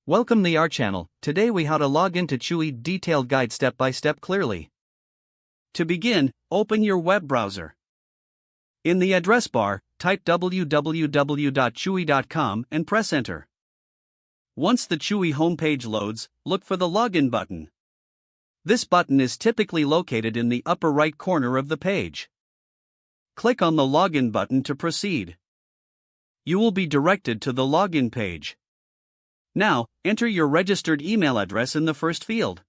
Welcome to our channel. Today we how to log into Chewy detailed guide step by step clearly. To begin, open your web browser. In the address bar, type www.chewy.com and press enter. Once the Chewy homepage loads, look for the login button. This button is typically located in the upper right corner of the page. Click on the login button to proceed. You will be directed to the login page. Now, enter your registered email address in the first field.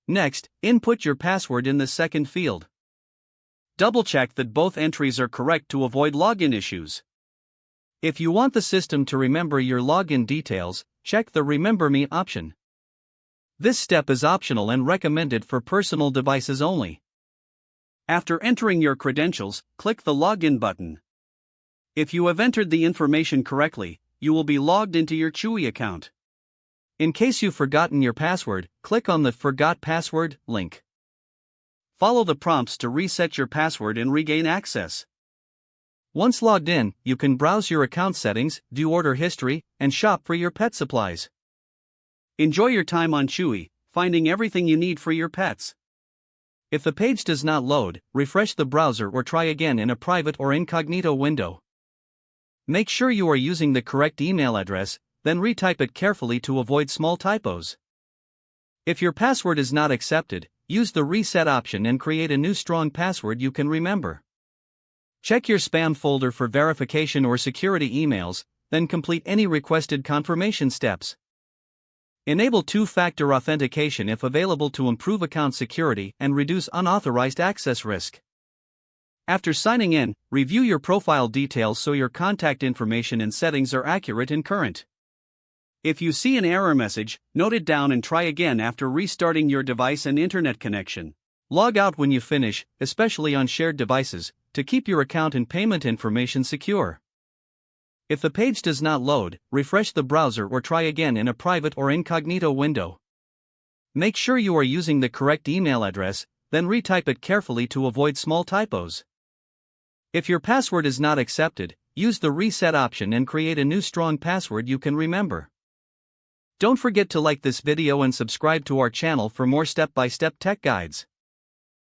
Next, input your password in the second field. Double-check that both entries are correct to avoid login issues. If you want the system to remember your login details, check the Remember Me option. This step is optional and recommended for personal devices only. After entering your credentials, click the Login button. If you have entered the information correctly, you will be logged into your Chewy account. In case you've forgotten your password, click on the Forgot Password link. Follow the prompts to reset your password and regain access. Once logged in, you can browse your account settings, view order history, and shop for your pet supplies. Enjoy your time on Chewy, finding everything you need for your pets. If the page does not load, refresh the browser or try again in a private or incognito window. Make sure you are using the correct email address, then retype it carefully to avoid small typos. If your password is not accepted, use the reset option and create a new strong password you can remember. Check your spam folder for verification or security emails, then complete any requested confirmation steps. Enable two-factor authentication if available to improve account security and reduce unauthorized access risk. After signing in, review your profile details so your contact information and settings are accurate and current. If you see an error message, note it down and try again after restarting your device and internet connection. Log out when you finish, especially on shared devices, to keep your account and payment information secure. If the page does not load, refresh the browser or try again in a private or incognito window. Make sure you are using the correct email address, then retype it carefully to avoid small typos. If your password is not accepted, use the reset option and create a new strong password you can remember. Don't forget to like this video and subscribe to our channel for more step-by-step tech guides.